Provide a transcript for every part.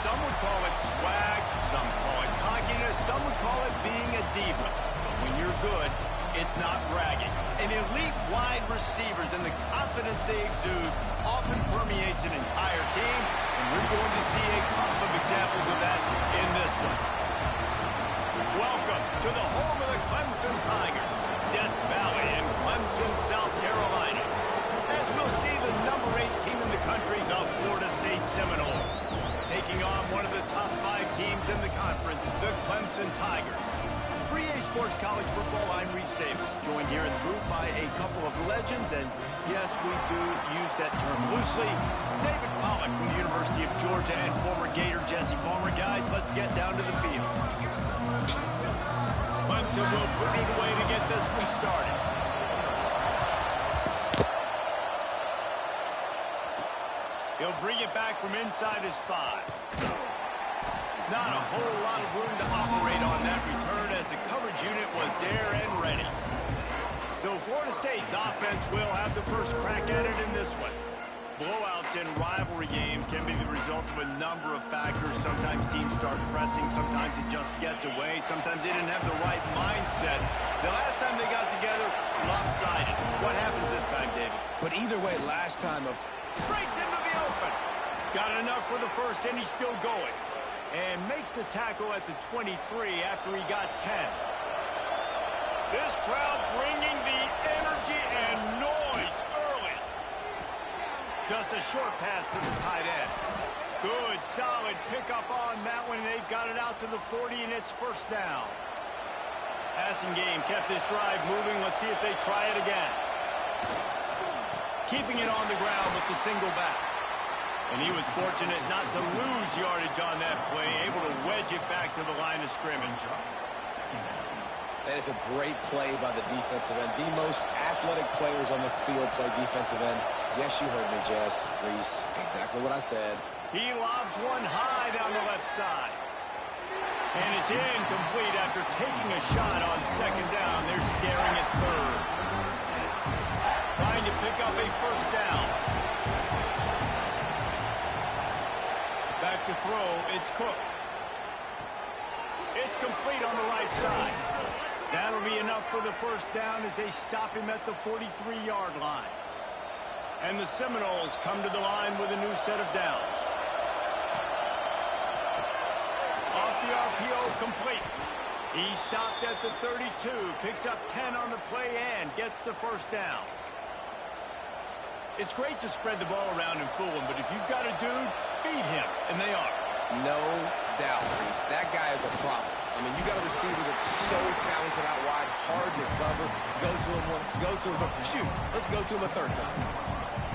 Some would call it swag, some call it cockiness, some would call it being a diva. But when you're good, it's not bragging. And elite wide receivers and the confidence they exude often permeates an entire team, and we're going to see a couple of examples of that in this one. Welcome to the home of the Clemson Tigers, Death Valley in Clemson, South Carolina. As we'll see the number 8 team in the country, the Florida State Seminoles, taking on one of the top 5 teams in the conference, the Clemson Tigers. For EA Sports College Football, I'm Reese Davis, joined here in the booth by a couple of legends, and yes, we do use that term loosely. David Pollack from the University of Georgia and former Gator Jesse Palmer. Guys, let's get down to the field. Clemson will put it away to get this one started. He'll bring it back from inside his 5. Not a whole lot of room to operate on that return as the coverage unit was there and ready. So Florida State's offense will have the first crack at it in this one. Blowouts in rivalry games can be the result of a number of factors. Sometimes teams start pressing, sometimes it just gets away, sometimes they didn't have the right mindset. The last time they got together, lopsided. What happens this time, David? But either way, last time breaks into the open. Got enough for the first, and he's still going. And makes the tackle at the 23 after he got 10. This crowd bringing the energy and noise early. Just a short pass to the tight end. Good, solid pickup on that one. They've got it out to the 40, and it's first down. Passing game kept this drive moving. Let's see if they try it again. Keeping it on the ground with the single back. And he was fortunate not to lose yardage on that play, able to wedge it back to the line of scrimmage. That is a great play by the defensive end. The most athletic players on the field play defensive end. Yes, you heard me, Jess, Reese. Exactly what I said. He lobs one high down the left side. And it's incomplete after taking a shot on second down. They're scaring at third. Trying to pick up a first down. Back to throw, it's Cook. It's complete on the right side. That'll be enough for the first down as they stop him at the 43-yard line. And the Seminoles come to the line with a new set of downs. Off the RPO, complete. He stopped at the 32, picks up 10 on the play and gets the first down. It's great to spread the ball around and fool him, but if you've got a dude, feed him, and they are. No doubt, Reese. That guy is a problem. I mean, you got a receiver that's so talented out wide, hard to cover. Go to him once, go to him twice. Shoot, let's go to him a third time.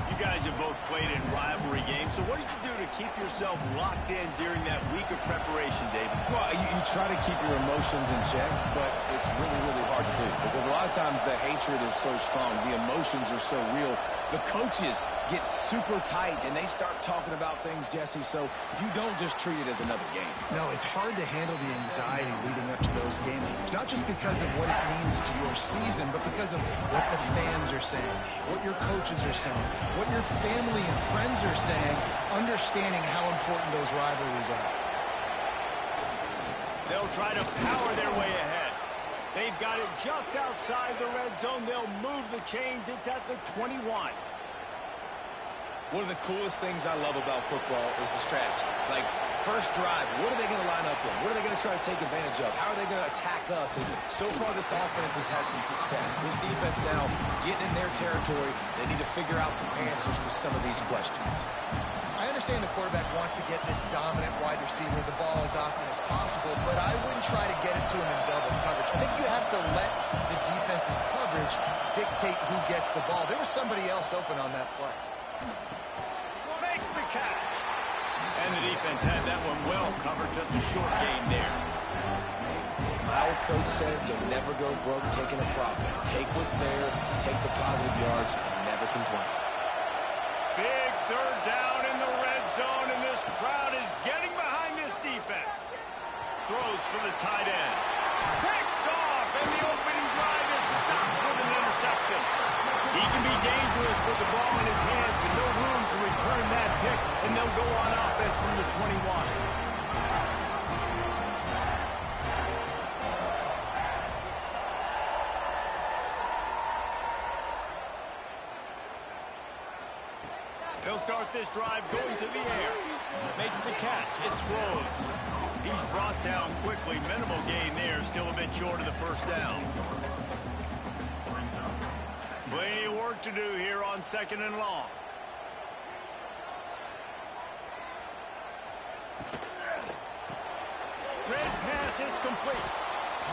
You guys have both played in rivalry games, so what did you do to keep yourself locked in during that week of preparation, David? Well, you try to keep your emotions in check, but it's really, really hard to do because a lot of times the hatred is so strong, the emotions are so real. The coaches get super tight, and they start talking about things, Jesse, so you don't just treat it as another game. No, it's hard to handle the anxiety leading up to those games, not just because of what it means to your season, but because of what the fans are saying, what your coaches are saying, what your family and friends are saying, understanding how important those rivalries are. They'll try to power their way ahead. They've got it just outside the red zone. They'll move the chains. It's at the 21. One of the coolest things I love about football is the strategy. Like, first drive, what are they going to line up in? What are they going to try to take advantage of? How are they going to attack us? And so far, this offense has had some success. This defense now getting in their territory. They need to figure out some answers to some of these questions. I understand the quarterback wants to get this dominant wide receiver the ball as often as possible, but I wouldn't try to get it to him in double coverage. I think you have to let the defense's coverage dictate who gets the ball. There was somebody else open on that play. Makes the catch. And the defense had that one well covered. Just a short game there. My old coach said you'll never go broke taking a profit. Take what's there, take the positive yards, and never complain. Big third down in the red zone, and this crowd is getting behind this defense. Throws for the tight end. Picked off, and the opening drive is stopped with an interception. He can be dangerous with the ball in his hands, but no room to return that pick, and they'll go on offense from the 21. He'll start this drive going to the air. Makes the catch. It's Rhodes. He's brought down quickly. Minimal gain there. Still a bit short of the first down. Plenty of work to do here on 2nd and long. Red pass, it's complete.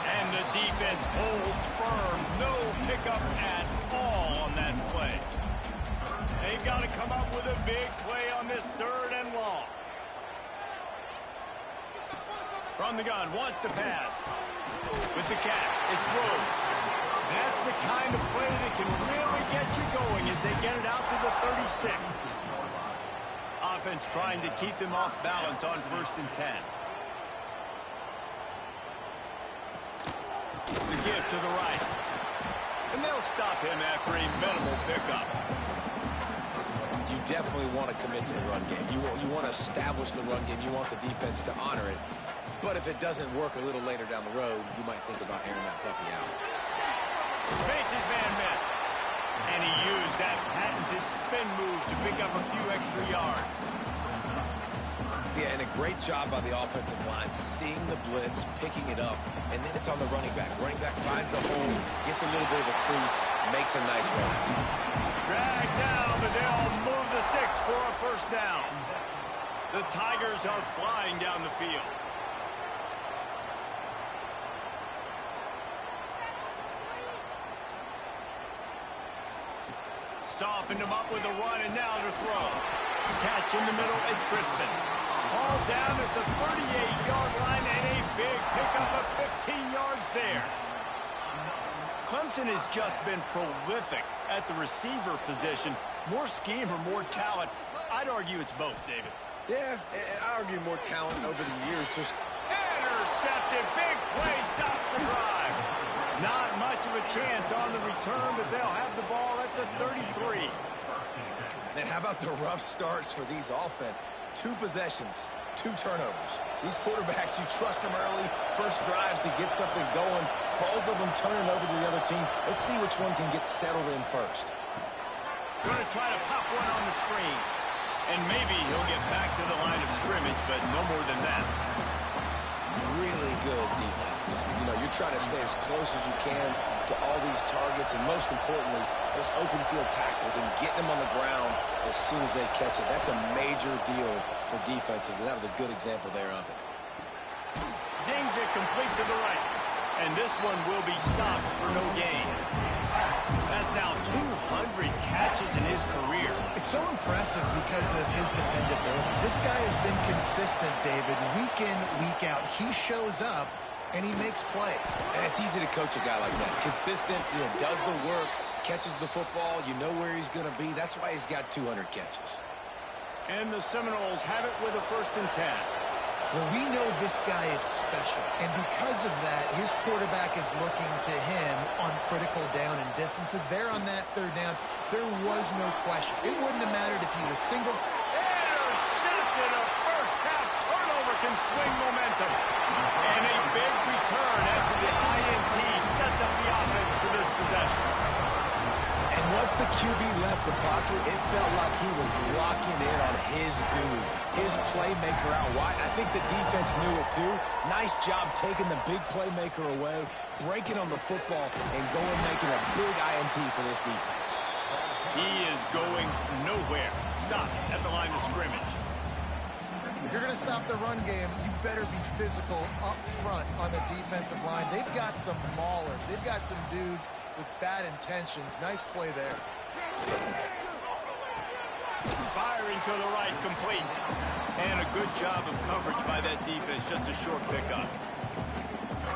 And the defense holds firm. No pickup at all on that play. They've got to come up with a big play on this 3rd and long. From the gun, wants to pass. With the catch, it's Rhodes. That's the kind of play that can really get you going as they get it out to the 36. Offense trying to keep them off balance on 1st and 10. The give to the right. And they'll stop him after a minimal pickup. You definitely want to commit to the run game. You want to establish the run game. You want the defense to honor it. But if it doesn't work a little later down the road, you might think about airing that puppy out. Makes his man miss. And he used that patented spin move to pick up a few extra yards. Yeah, and a great job by the offensive line, seeing the blitz, picking it up, and then it's on the running back. Running back finds a hole, gets a little bit of a crease, makes a nice run. Drag down, but they'll move the sticks for a 1st down. The Tigers are flying down the field. Softened him up with a run, and now to throw. Catch in the middle, it's Crispin. All down at the 38-yard line, and a big pickup of 15 yards there. Clemson has just been prolific at the receiver position. More scheme or more talent? I'd argue it's both, David. Yeah, I argue more talent over the years. Just intercepted. Big play stops the drive. Not much of a chance on the return, but they'll have the ball at the 33. And how about the rough starts for these offense? 2 possessions, 2 turnovers. These quarterbacks, you trust them early, first drives to get something going. Both of them turning over to the other team. Let's see which one can get settled in first. Going to try to pop one on the screen. And maybe he'll get back to the line of scrimmage, but no more than that. Really good defense. You know, you're trying to stay as close as you can to all these targets, and most importantly, those open field tackles and getting them on the ground as soon as they catch it. That's a major deal for defenses, and that was a good example there of it. Zings it complete to the right. And this one will be stopped for no gain. That's now 200 catches in his career. It's so impressive because of his dependability. This guy has been consistent, David, week in, week out. He shows up, and he makes plays. And it's easy to coach a guy like that. Consistent, you know, does the work, catches the football, you know where he's going to be. That's why he's got 200 catches. And the Seminoles have it with a 1st and 10. Well, we know this guy is special, and because of that, his quarterback is looking to him on critical down and distances. There on that 3rd down, there was no question. It wouldn't have mattered if he was single. Intercepted. A first-half turnover can swing momentum. And a big return after the INT sets up the offense for this possession. And once the QB left the pocket, it felt like he was locking in on his dude, his playmaker out wide. I think the defense knew it too. Nice job taking the big playmaker away, breaking on the football, and going making a big INT for this defense. He is going nowhere. Stop at the line of scrimmage. If you're going to stop the run game, you better be physical up front on the defensive line. They've got some maulers. They've got some dudes with bad intentions. Nice play there. Firing to the right, complete. And a good job of coverage by that defense. Just a short pickup.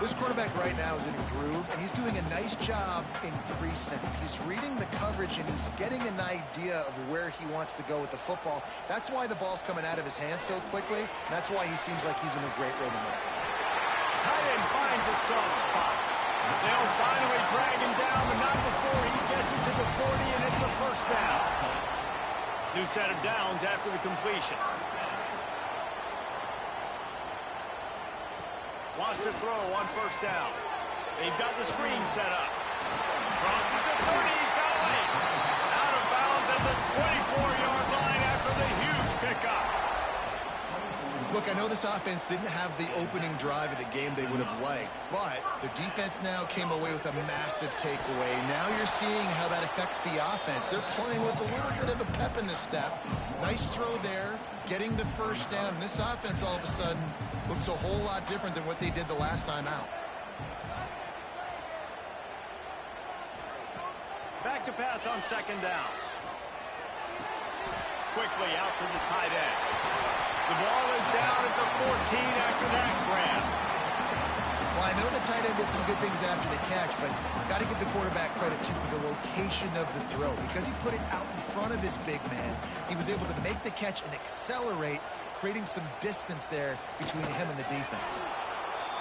This quarterback right now is in a groove, and he's doing a nice job in pre-snap. He's reading the coverage, and he's getting an idea of where he wants to go with the football. That's why the ball's coming out of his hands so quickly, and that's why he seems like he's in a great rhythm. Tight end finds a soft spot. They'll finally drag him down, but not before he gets gets it to the 40, and it's a first down. New set of downs after the completion. Wants to throw on first down. They've got the screen set up. Crosses the 30. He's got away. Out of bounds at the 24-yard line after the huge pickup. Look, I know this offense didn't have the opening drive of the game they would have liked, but the defense now came away with a massive takeaway. Now you're seeing how that affects the offense. They're playing with a little bit of a pep in the step. Nice throw there, getting the first down. This offense all of a sudden looks a whole lot different than what they did the last time out. Back to pass on second down. Quickly out to the tight end. The ball is down at the 14 after that grab. Well, I know the tight end did some good things after the catch, but got to give the quarterback credit to the location of the throw. Because he put it out in front of his big man, he was able to make the catch and accelerate, creating some distance there between him and the defense.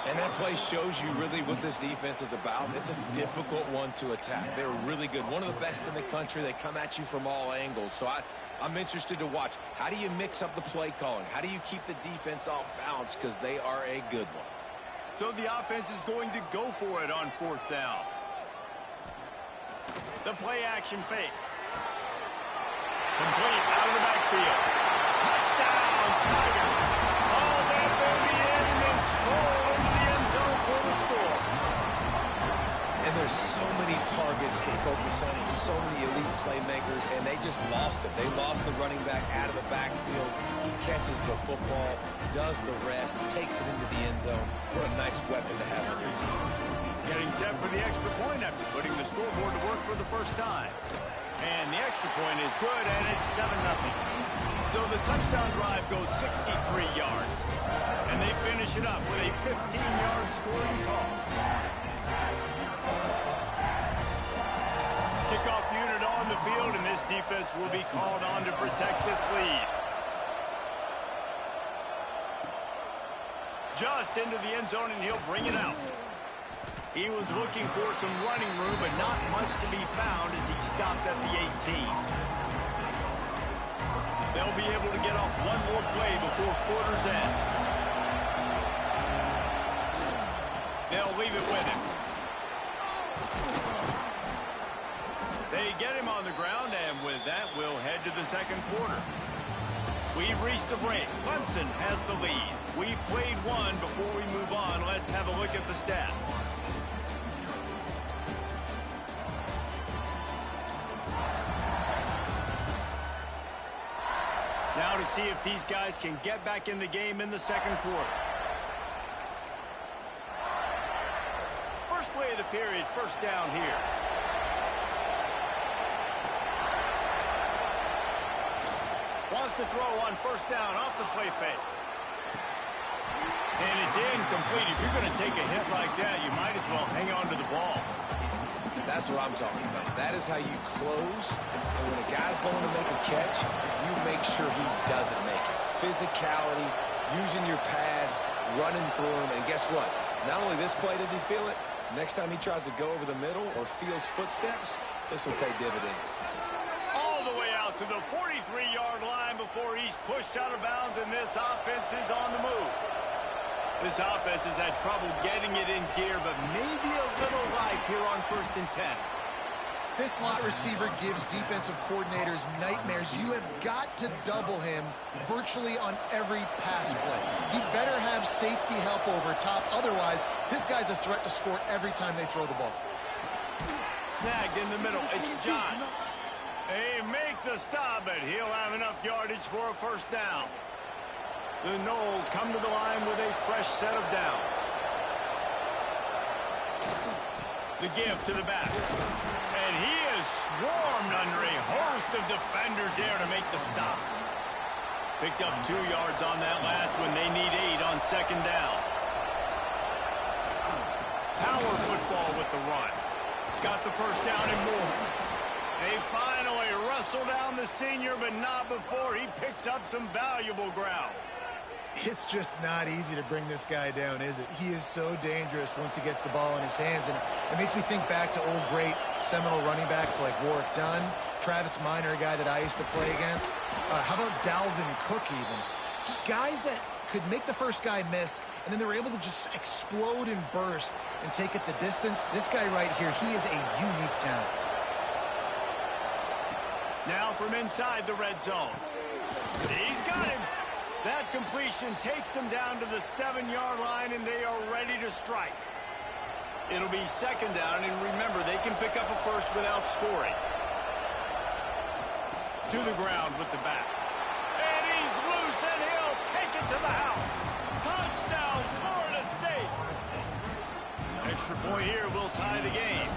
And that play shows you really what this defense is about. It's a difficult one to attack. They're really good. One of the best in the country. They come at you from all angles. So I'm interested to watch. How do you mix up the play calling? How do you keep the defense off balance? Because they are a good one. So the offense is going to go for it on fourth down. The play action fake. Complete out of the backfield. Touchdown, Tigers. All that baby in and then stroll into the end zone for the score. And there's so many targets to focus on and so many elite playmakers, and they just lost it. They lost the running back out of the backfield. He catches the football, does the rest, takes it into the end zone. What a nice weapon to have on your team. Getting set for the extra point after putting the scoreboard to work for the first time. And the extra point is good, and it's 7-0. So the touchdown drive goes 63 yards. And they finish it up with a 15-yard scoring toss. Kickoff unit on the field, and this defense will be called on to protect this lead. Just into the end zone, and he'll bring it out. He was looking for some running room, but not much to be found as he stopped at the 18. They'll be able to get off one more play before quarter's end. They'll leave it with him. They get him on the ground, and with that, we'll head to the second quarter. We've reached the break. Clemson has the lead. We've played one. Before we move on, let's have a look at the stats. Now to see if these guys can get back in the game in the second quarter. First play of the period, first down here. Wants to throw on first down off the play fake. And it's incomplete. If you're going to take a hit like that, you might as well hang on to the ball. That's what I'm talking about. That is how you close. And when a guy's going to make a catch, you make sure he doesn't make it. Physicality, using your pads, running through him. And guess what? Not only this play does he feel it, next time he tries to go over the middle or feels footsteps, this will pay dividends. All the way out to the 43-yard line before he's pushed out of bounds, and this offense is on the move. This offense has had trouble getting it in gear, but maybe a little life here on 1st and 10. This slot receiver gives defensive coordinators nightmares. You have got to double him virtually on every pass play. He better have safety help over top. Otherwise, this guy's a threat to score every time they throw the ball. Snagged in the middle. It's John. They make the stop, but he'll have enough yardage for a first down. The Noles come to the line with a fresh set of downs. The give to the back. And he is swarmed under a host of defenders there to make the stop. Picked up 2 yards on that last one. They need 8 on second down. Power football with the run. Got the first down and more. They finally wrestle down the senior, but not before he picks up some valuable ground. It's just not easy to bring this guy down, is it? He is so dangerous once he gets the ball in his hands, and it makes me think back to old great seminal running backs like Warwick Dunn, Travis Minor, a guy that I used to play against. How about Dalvin Cook even? Just guys that could make the first guy miss, and then they were able to just explode and burst and take it the distance. This guy right here, he is a unique talent. Now from inside the red zone. He's got him. That completion takes them down to the 7-yard line, and they are ready to strike. It'll be second down, and remember, they can pick up a first without scoring. To the ground with the back. And he's loose, and he'll take it to the house. Touchdown, Florida State. Extra point here will tie the game.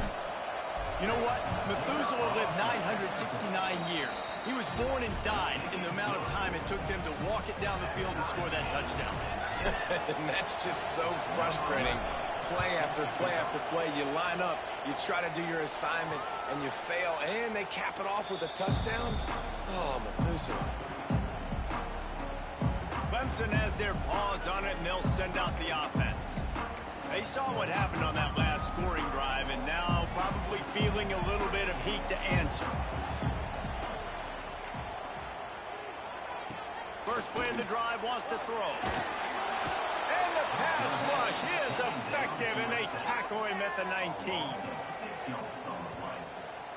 You know what? Methuselah lived 969 years. He was born and died in the amount of time it took them to walk it down the field and score that touchdown. And that's just so frustrating. Play after play after play. You line up, you try to do your assignment, and you fail, and they cap it off with a touchdown? Oh, Methuselah. Clemson has their paws on it, and they'll send out the offense. They saw what happened on that last scoring drive, and now probably feeling a little bit of heat to answer. First play of the drive wants to throw. And the pass rush is effective, and they tackle him at the 19.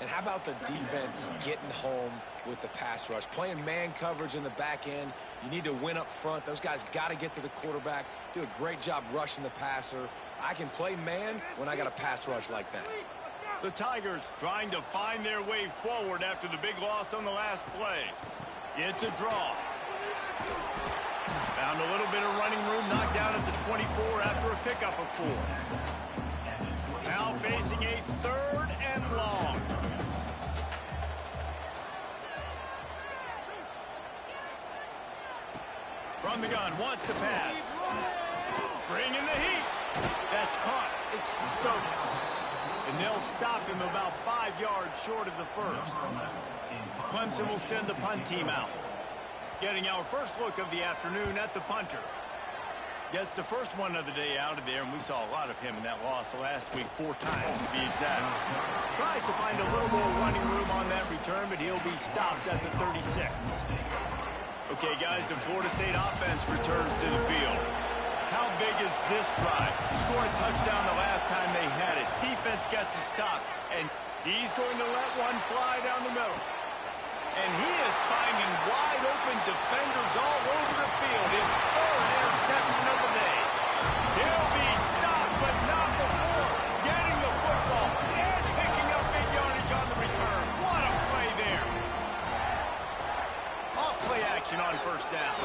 And how about the defense getting home with the pass rush? Playing man coverage in the back end. You need to win up front. Those guys got to get to the quarterback. Do a great job rushing the passer. I can play man when I got a pass rush like that. The Tigers trying to find their way forward after the big loss on the last play. It's a draw. Found a little bit of running room, knocked down at the 24 after a pickup of 4. Now facing a 3rd and long. From the gun, wants to pass. Bringing the heat. That's caught. It's Stokes. And they'll stop him about 5 yards short of the first. Clemson will send the punt team out. Getting our first look of the afternoon at the punter. Gets the first one of the day out of there, and we saw a lot of him in that loss last week, 4 times to be exact. Tries to find a little more running room on that return, but he'll be stopped at the 36. Okay, guys, the Florida State offense returns to the field. How big is this drive? Scored a touchdown the last time they had it. Defense gets a stop, and he's going to let one fly down the middle. And he is finding wide-open defenders all over the field. His 3rd interception of the day. He'll be stopped, but not before getting the football and picking up big yardage on the return. What a play there. Off-play action on first down.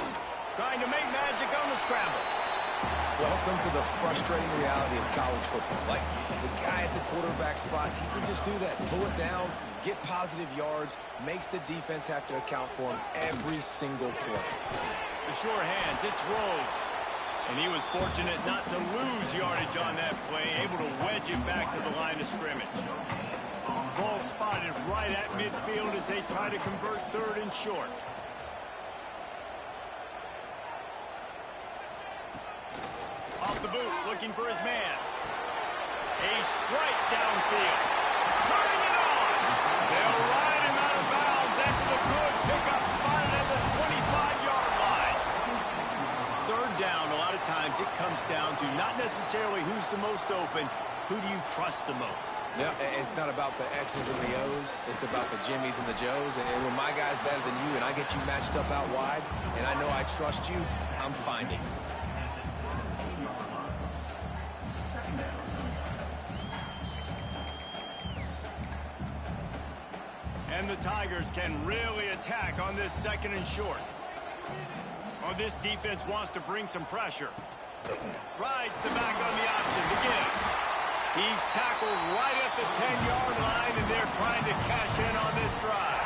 Trying to make magic on the scramble. Welcome to the frustrating reality of college football. Like, the guy at the quarterback spot, he can just do that. Pull it down, get positive yards, makes the defense have to account for him every single play. The sure hands, it's Rhodes. And he was fortunate not to lose yardage on that play, able to wedge it back to the line of scrimmage. Ball spotted right at midfield as they try to convert 3rd and short. Off the boot, looking for his man. A strike downfield. Turning it on. They'll ride him out of bounds. That's the good pickup spotted at the 25-yard line. 3rd down, a lot of times it comes down to not necessarily who's the most open, who do you trust the most? Yeah, it's not about the X's and the O's. It's about the Jimmys and the Joes. And when my guy's better than you and I get you matched up out wide, and I know I trust you, I'm finding you. And the Tigers can really attack on this 2nd and short. Oh, this defense wants to bring some pressure. Rides the back on the option to give. He's tackled right at the 10-yard line, and they're trying to cash in on this drive.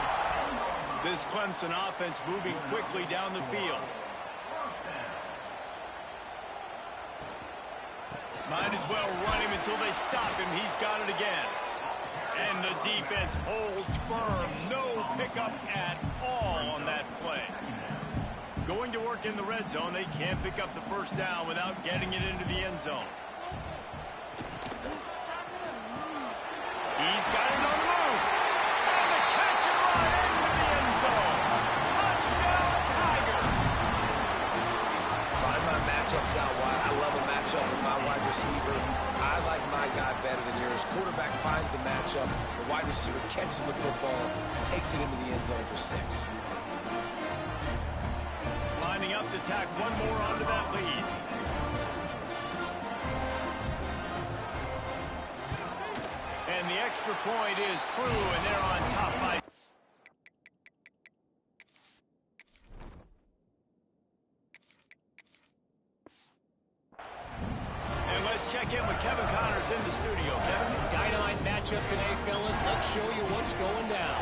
This Clemson offense moving quickly down the field. Might as well run him until they stop him. He's got it again. And the defense holds firm. No pickup at all on that play. Going to work in the red zone. They can't pick up the first down without getting it into the end zone. He's got it on the my guy better than yours. Quarterback finds the matchup. The wide receiver catches the football, takes it into the end zone for 6. Lining up to tack one more onto that lead. And the extra point is true, and they're on top by... And let's check in with Kevin Connors in the studio. Kevin? Dynamite matchup today, fellas. Let's show you what's going down.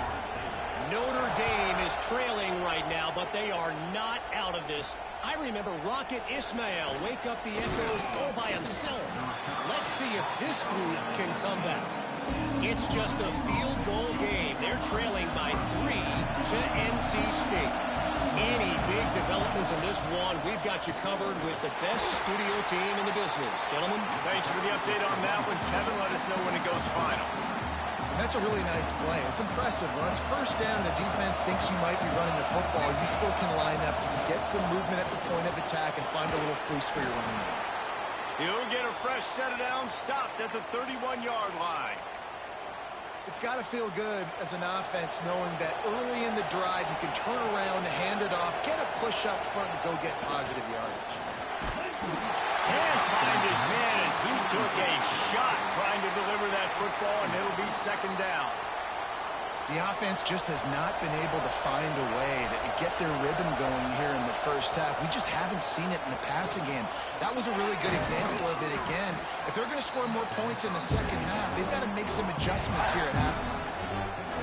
Notre Dame is trailing right now, but they are not out of this. I remember Rocket Ismail wake up the echoes all by himself. Let's see if this group can come back. It's just a field goal game. They're trailing by 3 to NC State. Any big developments in this one, we've got you covered with the best studio team in the business. Gentlemen. Thanks for the update on that one, Kevin. Let us know when it goes final. That's a really nice play. It's impressive. When it's first down, the defense thinks you might be running the football. You still can line up, get some movement at the point of attack, and find a little crease for your running back. He'll get a fresh set of downs stopped at the 31-yard line. It's got to feel good as an offense knowing that early in the drive you can turn around, hand it off, get a push up front, and go get positive yardage. Can't find his man as he took a shot trying to deliver that football, and it'll be second down. The offense just has not been able to find a way to get their rhythm going here in the first half. We just haven't seen it in the passing game. That was a really good example of it again. If they're going to score more points in the second half, they've got to make some adjustments here at halftime.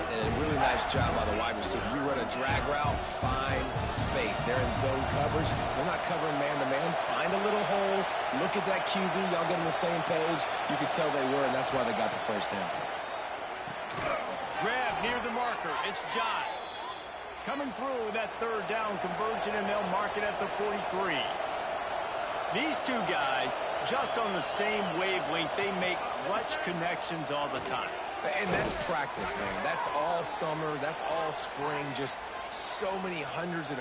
And a really nice job by the wide receiver. You run a drag route, find space. They're in zone coverage. They're not covering man-to-man. Find a little hole. Look at that QB. Y'all get on the same page. You could tell they were, and that's why they got the first down. Grab near the marker. It's Giles. Coming through with that third down conversion, and they'll mark it at the 43. These two guys, just on the same wavelength, they make clutch connections all the time. And that's practice, man. That's all summer. That's all spring. Just so many hundreds and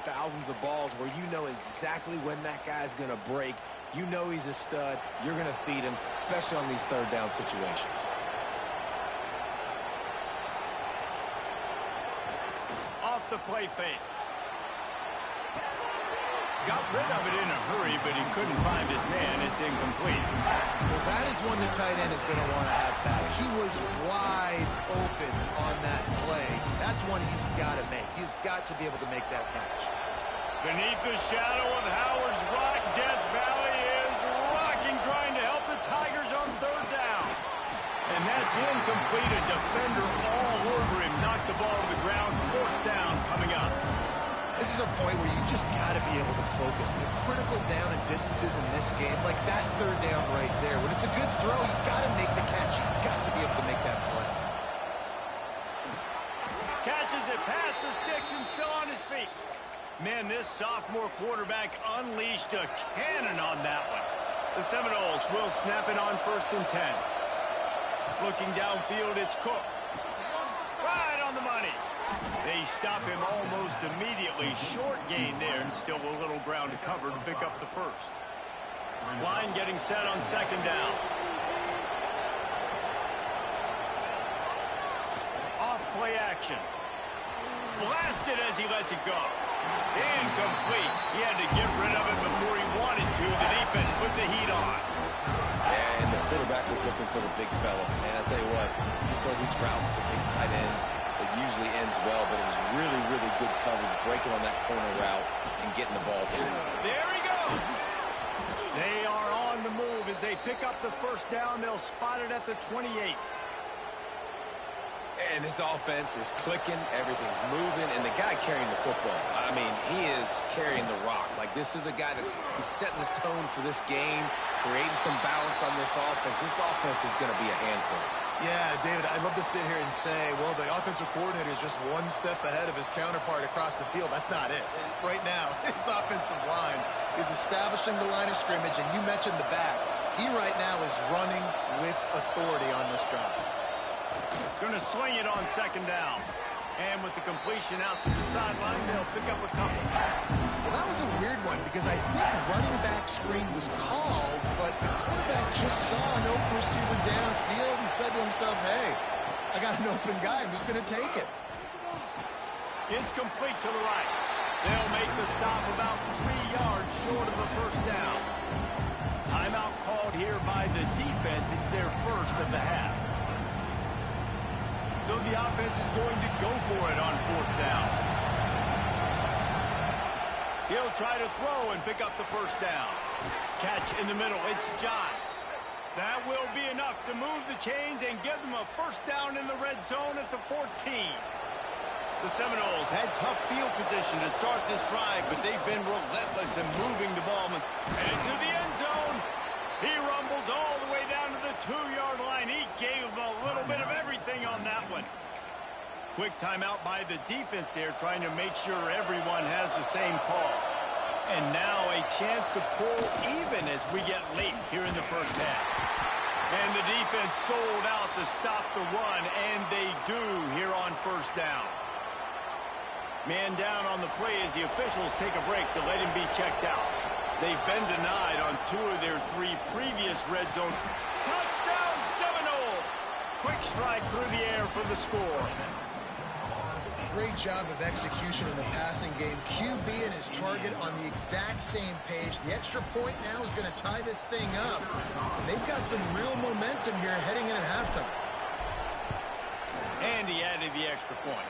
thousands of balls where you know exactly when that guy's going to break. You know he's a stud. You're going to feed him, especially on these third down situations. Off the play fake. Got rid of it in a hurry, but he couldn't find his man. It's incomplete. Well, that is one the tight end is going to want to have back. He was wide open on that play. That's one he's got to make. He's got to be able to make that catch. Beneath the shadow of Howard's Rock, Death Valley is rocking, trying to help the Tigers on third down. And that's incomplete. A defender all over him. Knocked the ball to the ground. Fourth down coming up. This is a point where you just got to be able to focus. The critical down and distances in this game, like that third down right there. When it's a good throw, you got to make the catch. You got to be able to make that play. Catches it past the sticks and still on his feet. Man, this sophomore quarterback unleashed a cannon on that one. The Seminoles will snap it on 1st and 10. Looking downfield, it's Cook. Right on the money. They stop him almost immediately. Short gain there, and still a little ground to cover to pick up the first. Line getting set on second down. Off play action. Blasted as he lets it go. Incomplete. He had to get rid of it before he wanted to. The defense put the heat on. And the quarterback was looking for the big fella. And I tell you what, you throw these routes to big tight ends, it usually ends well, but it was really, really good coverage, breaking on that corner route and getting the ball to him. There he goes. They are on the move as they pick up the first down. They'll spot it at the 28. And this offense is clicking, everything's moving, and the guy carrying the football, I mean, he is carrying the rock. Like, this is a guy he's setting this tone for this game, creating some balance on this offense. This offense is going to be a handful. Yeah, David, I'd love to sit here and say, well, the offensive coordinator is just one step ahead of his counterpart across the field. That's not it. Right now, his offensive line is establishing the line of scrimmage, and you mentioned the back. He right now is running with authority on this drive. Going to swing it on second down. And with the completion out to the sideline, they'll pick up a couple. Well, that was a weird one because I think running back screen was called, but the quarterback just saw an open receiver said to himself, hey, I got an open guy. I'm just going to take it. It's complete to the right. They'll make the stop about 3 yards short of the first down. Timeout called here by the defense. It's their first of the half. So the offense is going to go for it on 4th down. He'll try to throw and pick up the first down. Catch in the middle. It's Johns. That will be enough to move the chains and give them a first down in the red zone at the 14. The Seminoles had tough field position to start this drive, but they've been relentless in moving the ball. And to the end zone. He rumbles all the way down to the 2-yard line. He gave them a little bit of everything on that one. Quick timeout by the defense there, trying to make sure everyone has the same call. And now a chance to pull even as we get late here in the first half. And the defense sold out to stop the run, and they do here on first down. Man down on the play as the officials take a break to let him be checked out. They've been denied on 2 of their 3 previous red zone. Touchdown, Seminoles! Quick strike through the air for the score. Great job of execution in the passing game. QB and his target on the exact same page. The extra point now is going to tie this thing up. They've got some real momentum here heading in at halftime. And he added the extra point.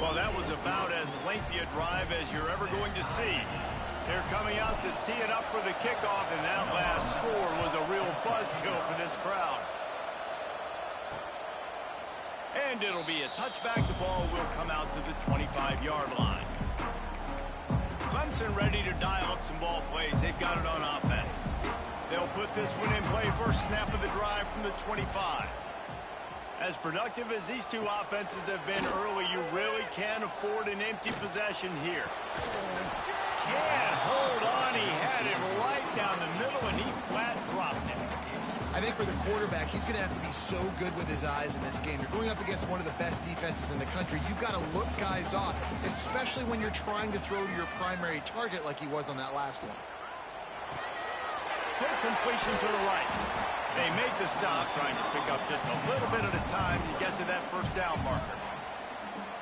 Well, that was about as lengthy a drive as you're ever going to see. They're coming out to tee it up for the kickoff, and that last score was a real buzzkill for this crowd. And it'll be a touchback. The ball will come out to the 25-yard line. Clemson ready to dial up some ball plays. They've got it on offense. They'll put this one in play first snap of the drive from the 25. As productive as these two offenses have been early, you really can't afford an empty possession here. Can't hold on. He had it right down the middle, and he flat dropped it. I think for the quarterback, he's going to have to be so good with his eyes in this game. You're going up against one of the best defenses in the country. You've got to look guys off, especially when you're trying to throw to your primary target like he was on that last one. Quick completion to the right. They make the stop, trying to pick up just a little bit at a time to get to that first down marker.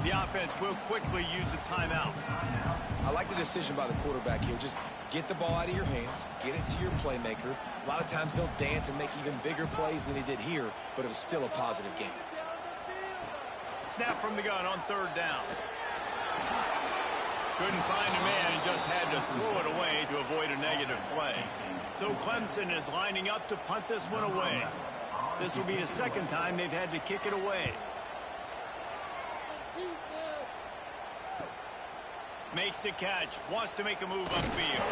The offense will quickly use a timeout. I like the decision by the quarterback here. Just get the ball out of your hands, get it to your playmaker. A lot of times he'll dance and make even bigger plays than he did here, but it was still a positive game. Snap from the gun on 3rd down. Couldn't find a man and just had to throw it away to avoid a negative play. So Clemson is lining up to punt this one away. This will be the second time they've had to kick it away. Makes the catch, wants to make a move upfield.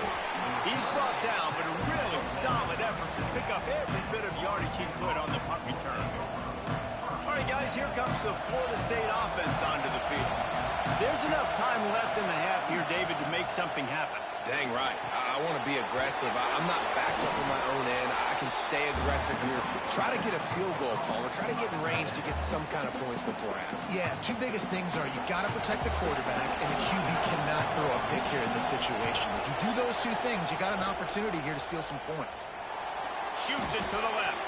He's brought down, but a really solid effort to pick up every bit of yardage he could on the punt return. All right, guys, here comes the Florida State offense onto the field. There's enough time left in the half here, David, to make something happen. Dang right. I want to be aggressive. I'm not backed up in my own end. I can stay aggressive here. Try to get a field goal, Palmer. Try to get in range to get some kind of points before half. Yeah, 2 biggest things are you got to protect the quarterback, and the QB cannot throw a pick here in this situation. If you do those 2 things, you got an opportunity here to steal some points. Shoots it to the left.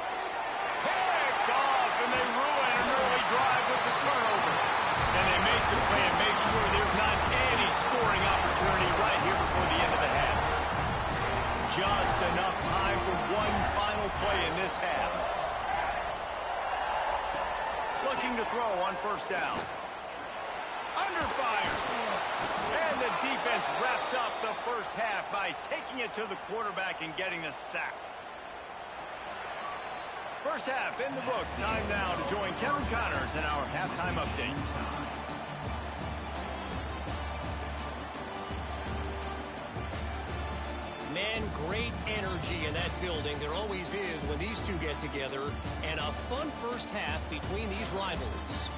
Picked off, and they ruin an early drive with the turnover. And they make the play and make sure there's not any scoring opportunity right here before the end of the half. Just enough time for one final play in this half. Looking to throw on 1st down. Under fire. And the defense wraps up the first half by taking it to the quarterback and getting the sack. First half in the books. Time now to join Kevin Connors in our halftime update. Man, great energy in that building. There always is when these two get together. And a fun first half between these rivals.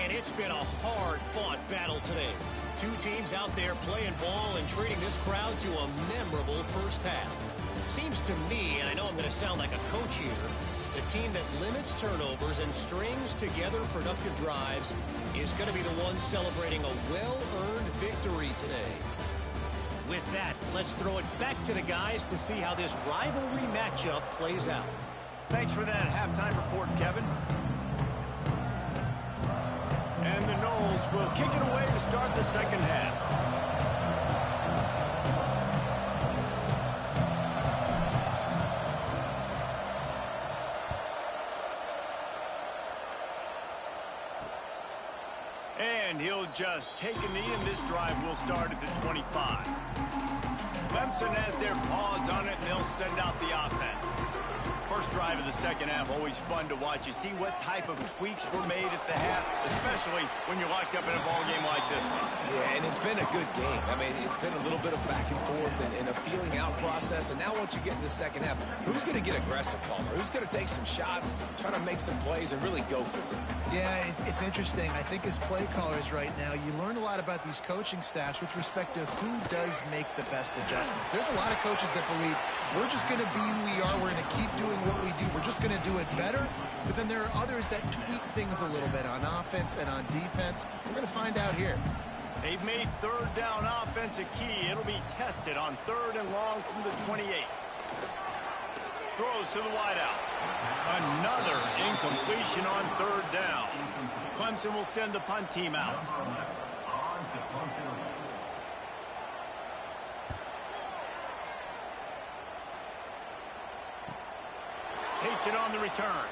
And it's been a hard-fought battle today. 2 teams out there playing ball and treating this crowd to a memorable first half. Seems to me, and I know I'm going to sound like a coach here, the team that limits turnovers and strings together productive drives is going to be the one celebrating a well-earned victory today. With that, let's throw it back to the guys to see how this rivalry matchup plays out. Thanks for that halftime report, Kevin. And the Noles will kick it away to start the second half. And he'll just take a knee, and this drive will start at the 25. Clemson has their paws on it, and they'll send out the offense. First drive of the second half, always fun to watch. You see what type of tweaks were made at the half, especially when you're locked up in a ball game like this one. Yeah, and it's been a good game. I mean, it's been a little bit of back and forth and a feeling out process. And now once you get in the second half, who's going to get aggressive, Palmer? Who's going to take some shots, try to make some plays, and really go for it? Yeah, it's interesting. I think as play callers right now, you learn a lot about these coaching staffs with respect to who does make the best adjustments. There's a lot of coaches that believe we're just going to be who we are. We're going to keep doing what we do. We're just going to do it better. But then there are others that tweak things a little bit on offense and on defense. We're going to find out here. They've made third down offense a key. It'll be tested on 3rd and long from the 28. Throws to the wideout. Another incompletion on 3rd down. Clemson will send the punt team out. Takes it on the return.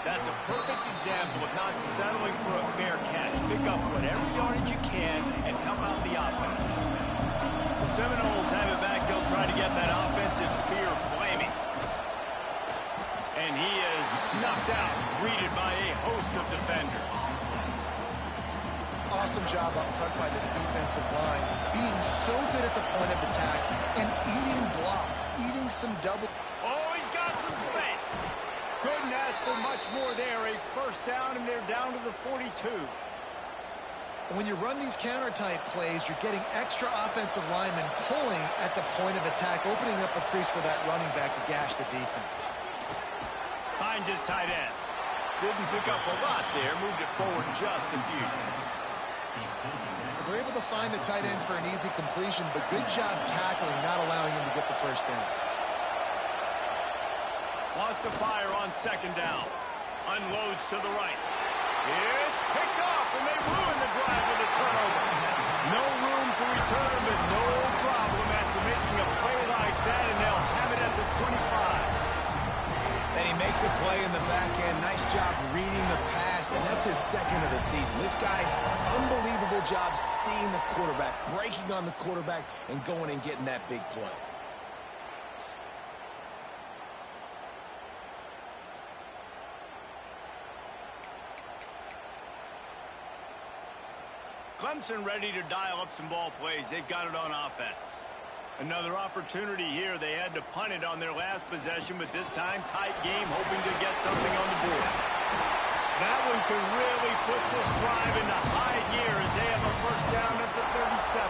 That's a perfect example of not settling for a fair catch. Pick up whatever yardage you can and help out the offense. The Seminoles have it back. They'll try to get that offensive spear flaming. And he is snuffed out, greeted by a host of defenders. Awesome job up front by this defensive line, being so good at the point of attack and eating blocks, eating some double. Oh, he's got some space. Couldn't ask for much more there. A first down, and they're down to the 42. When you run these counter-type plays, you're getting extra offensive linemen pulling at the point of attack, opening up a crease for that running back to gash the defense. Finds his tight end. Didn't pick up a lot there. Moved it forward just a few. They're able to find the tight end for an easy completion, but good job tackling, not allowing him to get the first down. Lost to fire on 2nd down. Unloads to the right. It's picked off, and they ruin the drive with a turnover. No room to return, but no problem after making a play like that, and they'll have it at the 25. And he makes a play in the back end. Nice job reading the pass, and that's his 2nd of the season. This guy, unbelievable job seeing the quarterback, breaking on the quarterback, and going and getting that big play. Clemson ready to dial up some ball plays. They've got it on offense. Another opportunity here. They had to punt it on their last possession, but this time tight game, hoping to get something on the board. That one could really put this drive into high gear as they have a first down at the 37.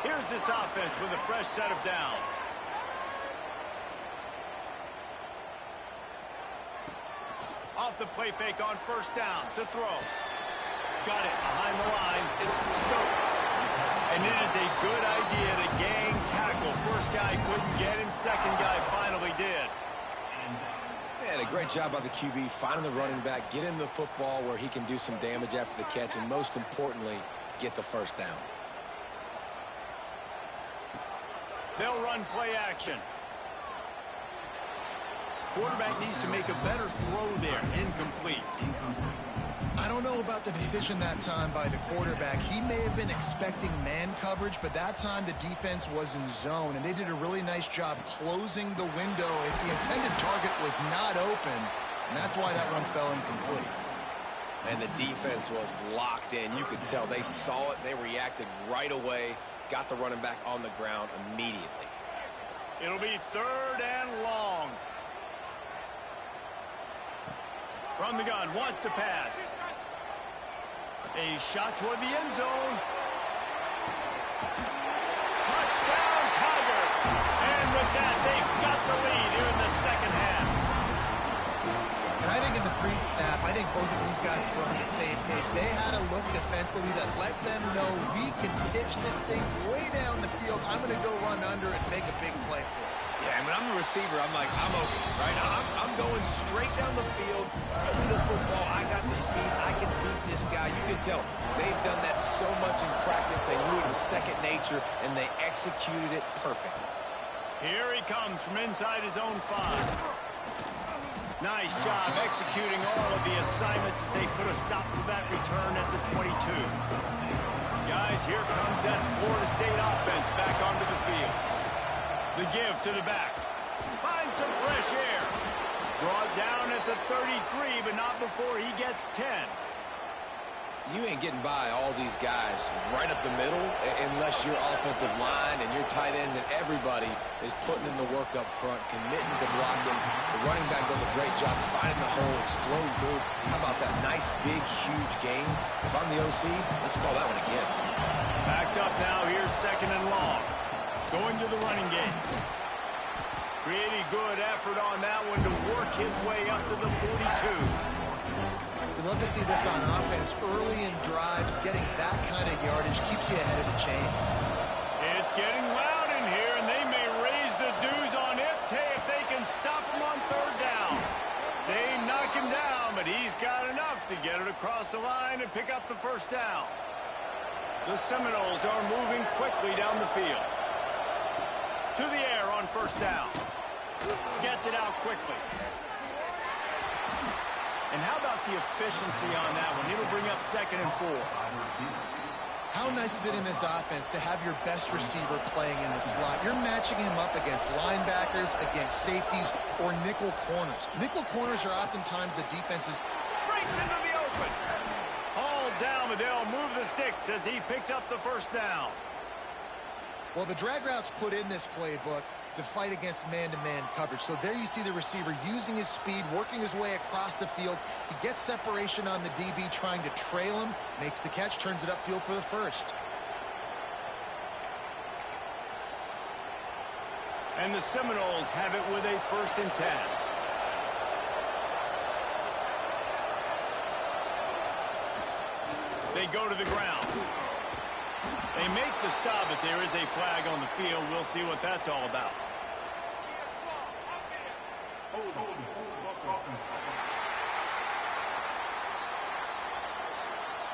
Here's this offense with a fresh set of downs. Off the play fake on first down to throw. Got it behind the line. It's Stokes. And it is a good idea to gang tackle. First guy couldn't get him. Second guy finally did. And a great job by the QB finding the running back, get him the football where he can do some damage after the catch, and most importantly, get the first down. They'll run play action. Quarterback needs to make a better throw there. Incomplete. I don't know about the decision that time by the quarterback. He may have been expecting man coverage, but that time the defense was in zone, and they did a really nice job closing the window. The intended target was not open, and that's why that one fell incomplete. And the defense was locked in. You could tell they saw it. They reacted right away, got the running back on the ground immediately. It'll be 3rd and long. From the gun, wants to pass. A shot toward the end zone. Touchdown, Tiger. And with that, they've got the lead here in the second half. And I think in the pre-snap, I think both of these guys were on the same page. They had a look defensively that let them know we can pitch this thing way down the field. I'm going to go run under and make a big play for it. Yeah, and mean, I'm a receiver. I'm like, I'm open, right? I'm going straight down the field, throw me the football. I got the speed. I can beat this guy. You can tell they've done that so much in practice. They knew it was second nature, and they executed it perfectly. Here he comes from inside his own 5. Nice job executing all of the assignments as they put a stop to that return at the 22. Guys, here comes that Florida State offense back onto the field. The give to the back. Finds some fresh air. Brought down at the 33, but not before he gets 10. You ain't getting by all these guys right up the middle unless your offensive line and your tight ends and everybody is putting in the work up front, committing to blocking. The running back does a great job finding the hole, exploding through. How about that nice, big, huge game? If I'm the OC, let's call that one again. Backed up now. Here's second and long. Going to the running game. Pretty good effort on that one to work his way up to the 42. We love to see this on offense early in drives. Getting that kind of yardage keeps you ahead of the chains. It's getting loud in here, and they may raise the dues on Iptay if they can stop him on third down. They knock him down, but he's got enough to get it across the line and pick up the first down. The Seminoles are moving quickly down the field. To the air on first down. Gets it out quickly. And how about the efficiency on that one? It'll bring up second and 4. How nice is it in this offense to have your best receiver playing in the slot? You're matching him up against linebackers, against safeties, or nickel corners. Nickel corners are oftentimes the defense's. Breaks into the open. Hauled down, but they'll move the sticks as he picks up the first down. Well, the drag routes put in this playbook to fight against man-to-man coverage. So there you see the receiver using his speed, working his way across the field. He gets separation on the DB, trying to trail him, makes the catch, turns it upfield for the first. And the Seminoles have it with a 1st and 10. They go to the ground. They make the stop, but there is a flag on the field. We'll see what that's all about.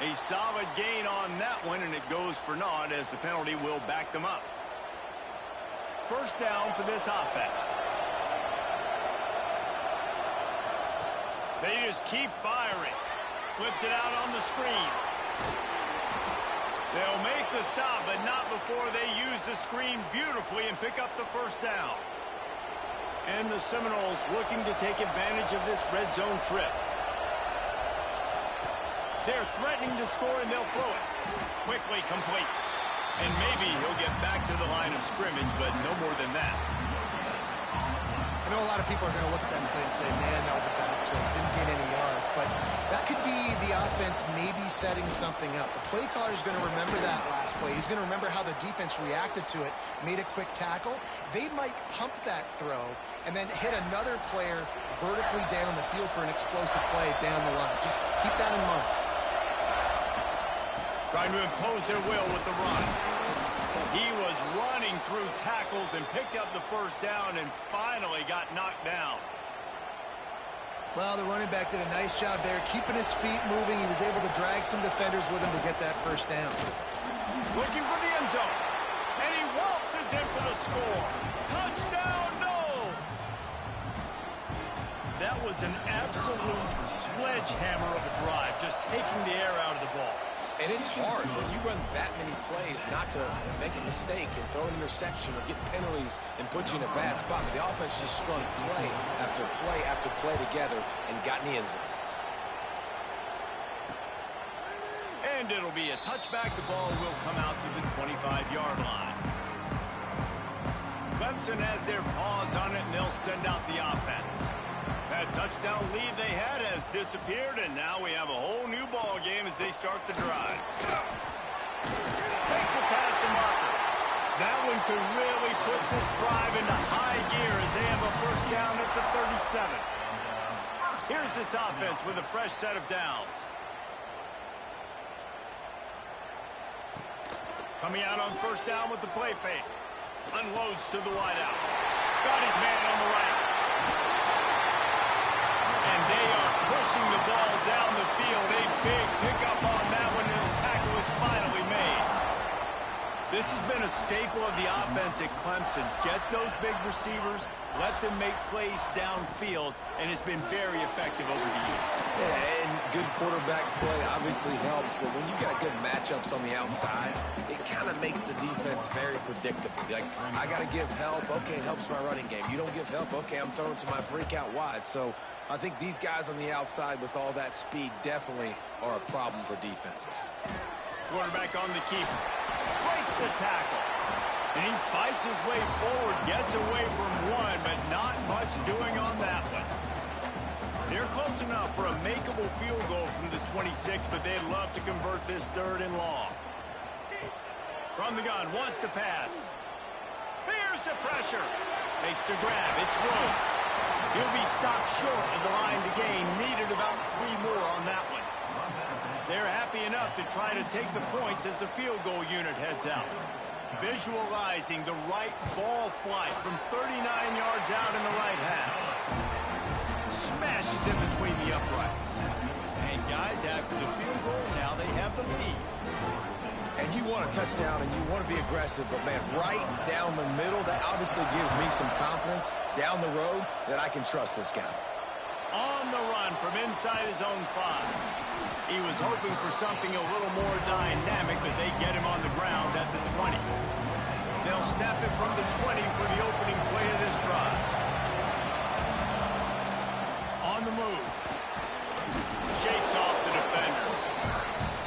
A solid gain on that one, and it goes for naught as the penalty will back them up. First down for this offense. They just keep firing. Flips it out on the screen. They'll make the stop, but not before they use the screen beautifully and pick up the first down. And the Seminoles looking to take advantage of this red zone trip. They're threatening to score, and they'll throw it. Quickly complete. And maybe he'll get back to the line of scrimmage, but no more than that. I know a lot of people are going to look at that play and say, man, that was a bad play. Didn't gain any yards. But that could be the offense maybe setting something up. The play caller is going to remember that last play. He's going to remember how the defense reacted to it, made a quick tackle. They might pump that throw and then hit another player vertically down the field for an explosive play down the line. Just keep that in mind. Trying to impose their will with the run. He was running through tackles and picked up the first down and finally got knocked down. Well, the running back did a nice job there, keeping his feet moving. He was able to drag some defenders with him to get that first down. Looking for the end zone. And he waltzes in for the score. Touchdown, Noles! That was an absolute sledgehammer of a drive, just taking the air out of the ball. And it's hard when you run that many plays not to make a mistake and throw an interception or get penalties and put you in a bad spot. But the offense just strung play after play after play together and got in the end zone. And it'll be a touchback. The ball will come out to the 25-yard line. Clemson has their paws on it, and they'll send out the offense. That touchdown lead they had has disappeared, and now we have a whole new ball game as they start the drive. Takes it past the marker. That one could really put this drive into high gear as they have a first down at the 37. Here's this offense with a fresh set of downs. Coming out on first down with the play fake. Unloads to the wideout. Got his man Staple of the offense at Clemson. Get those big receivers, let them make plays downfield, and it's been very effective over the years. Yeah, and good quarterback play obviously helps, but when you got good matchups on the outside, it kind of makes the defense very predictable. Like, I got to give help. Okay, it helps my running game. You don't give help. Okay, I'm throwing to my freak out wide. So I think these guys on the outside with all that speed definitely are a problem for defenses. Quarterback on the keeper. Breaks the tackle. And he fights his way forward, gets away from one, but not much doing on that one. They're close enough for a makeable field goal from the 26, but they'd love to convert this 3rd and long. From the gun, wants to pass. Here's the pressure. Makes the grab. It's Rhodes. He'll be stopped short of the line to gain. Needed about 3 more on that one. They're happy enough to try to take the points as the field goal unit heads out. Visualizing the right ball flight from 39 yards out in the right hash. Smashes in between the uprights. And guys, after the field goal, now they have the lead. And you want a touchdown and you want to be aggressive, but man, right down the middle, that obviously gives me some confidence down the road that I can trust this guy. On the run from inside his own 5. He was hoping for something a little more dynamic, but they get him on the ground at the 20. They'll snap it from the 20 for the opening play of this drive. On the move. Shakes off the defender.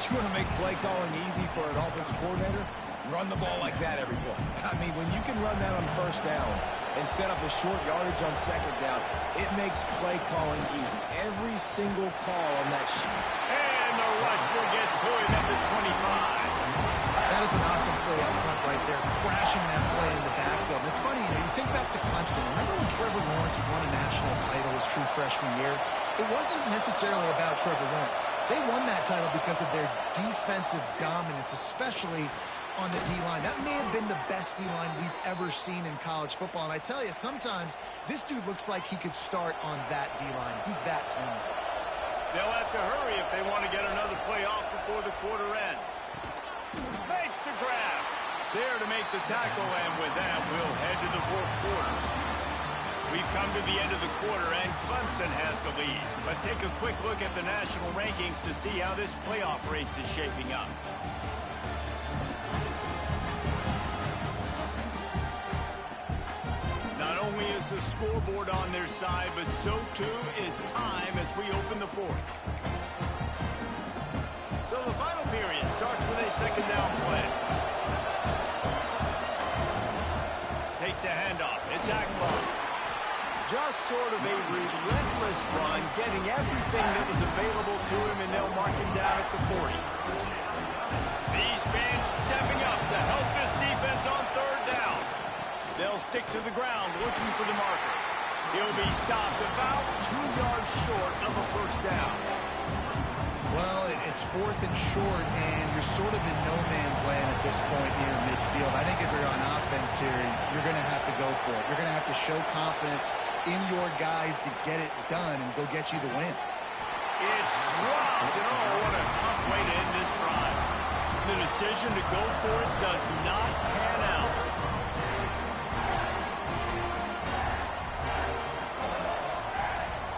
You want to make play calling easy for an offensive coordinator? Run the ball like that every play. I mean, when you can run that on 1st down and set up a short yardage on 2nd down, it makes play calling easy. Every single call on that sheet. And the rush will get to him at the 25. That is an awesome play up front right there, crashing that play in the backfield. And it's funny, you think back to Clemson. Remember when Trevor Lawrence won a national title his true freshman year? It wasn't necessarily about Trevor Lawrence. They won that title because of their defensive dominance, especially on the D-line. That may have been the best D-line we've ever seen in college football. And I tell you, sometimes this dude looks like he could start on that D-line. He's that talented. They'll have to hurry if they want to get another play off before the quarter ends. Makes the grab. There to make the tackle, and with that, we'll head to the 4th quarter. We've come to the end of the quarter, and Clemson has the lead. Let's take a quick look at the national rankings to see how this playoff race is shaping up. Not only is the scoreboard on their side, but so too is time as we open the 4th. So the final period starts with a 2nd down play. Takes a handoff. It's Akbar. Just sort of a relentless run, getting everything that was available to him, and they'll mark him down at the 40. These fans stepping up to help this defense on 3rd down. They'll stick to the ground looking for the marker. He'll be stopped about 2 yards short of a 1st down. Well, it's 4th and short, and you're sort of in no man's land at this point near midfield. I think if you're on offense here, you're going to have to go for it. You're going to have to show confidence in your guys to get it done and go get you the win. It's dropped, and oh, what a tough way to end this drive. The decision to go for it does not pan out.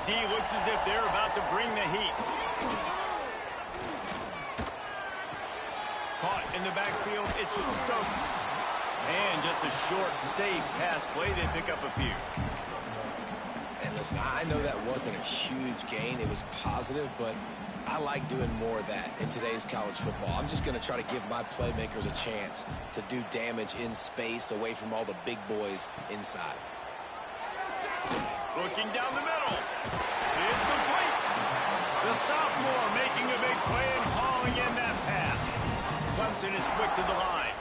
D looks as if they're about to bring the heat. Caught in the backfield, it's Stokes. And just a short, safe pass play. They pick up a few. And listen, I know that wasn't a huge gain. It was positive, but I like doing more of that in today's college football. I'm just going to try to give my playmakers a chance to do damage in space away from all the big boys inside. Looking down the middle. It's complete. The sophomore making a big play and hauling in that pass. Clemson is quick to the line.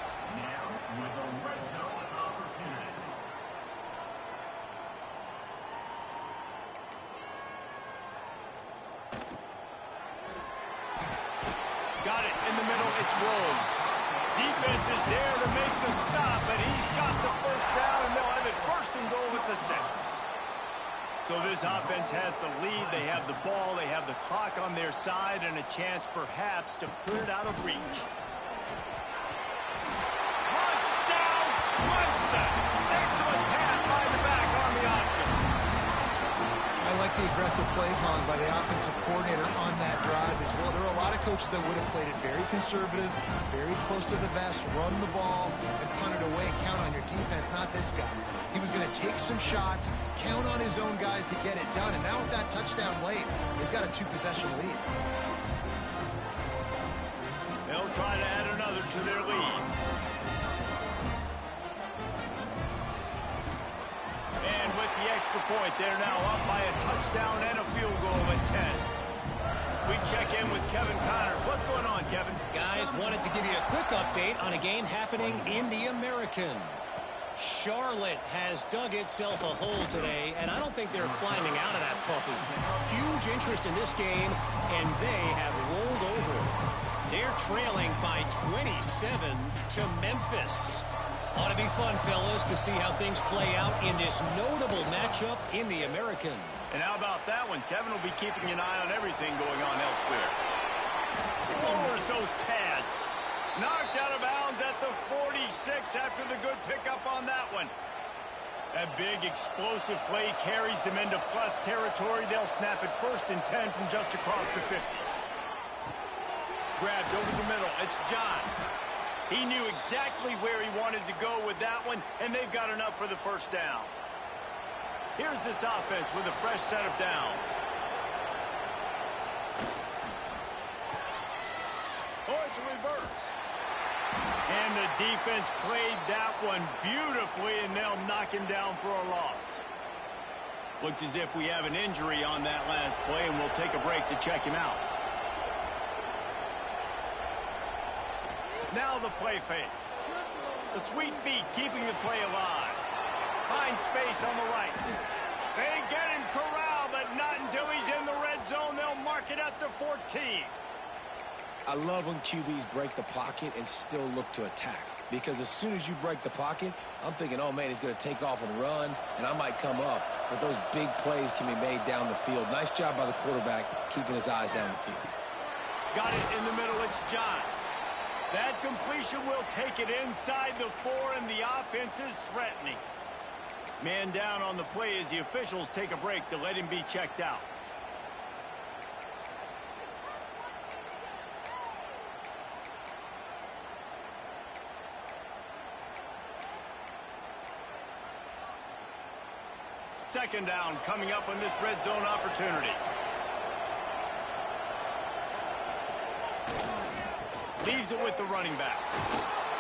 Got it in the middle. It's Rhodes. Defense is there to make the stop, and he's got the 1st down, and they'll have it 1st and goal at the 6. So this offense has the lead. They have the ball. They have the clock on their side and a chance perhaps to put it out of reach. Touchdown! the aggressive play calling by the offensive coordinator on that drive as well. There are a lot of coaches that would have played it very conservative, very close to the vest, run the ball, and punt it away. Count on your defense, not this guy. He was going to take some shots, count on his own guys to get it done. And now with that touchdown late, they've got a 2-possession lead. They'll try to add another to their lead. And with the extra point, they're now up by a touchdown and a field goal at 10. We check in with Kevin Connors. What's going on, Kevin? Guys, wanted to give you a quick update on a game happening in the American. Charlotte has dug itself a hole today, and I don't think they're climbing out of that puppy. Huge interest in this game, and they have rolled over. They're trailing by 27 to Memphis. Ought to be fun, fellas, to see how things play out in this notable matchup in the American. And how about that one? Kevin will be keeping an eye on everything going on elsewhere. Lowers those pads. Knocked out of bounds at the 46 after the good pickup on that one. That big explosive play carries them into plus territory. They'll snap it 1st and 10 from just across the 50. Grabbed over the middle. It's Johns. He knew exactly where he wanted to go with that one, and they've got enough for the first down. Here's this offense with a fresh set of downs. Oh, it's a reverse. And the defense played that one beautifully, and they'll knock him down for a loss. Looks as if we have an injury on that last play, and we'll take a break to check him out. Now the play fake. The sweet feet keeping the play alive. Finds space on the right. They get him corralled, but not until he's in the red zone. They'll mark it at the 14. I love when QBs break the pocket and still look to attack. Because as soon as you break the pocket, I'm thinking, oh, man, he's going to take off and run, and I might come up. But those big plays can be made down the field. Nice job by the quarterback keeping his eyes down the field. Got it in the middle. It's Johns. That completion will take it inside the 4, and the offense is threatening. Man down on the play as the officials take a break to let him be checked out. Second down coming up on this red zone opportunity. Leaves it with the running back.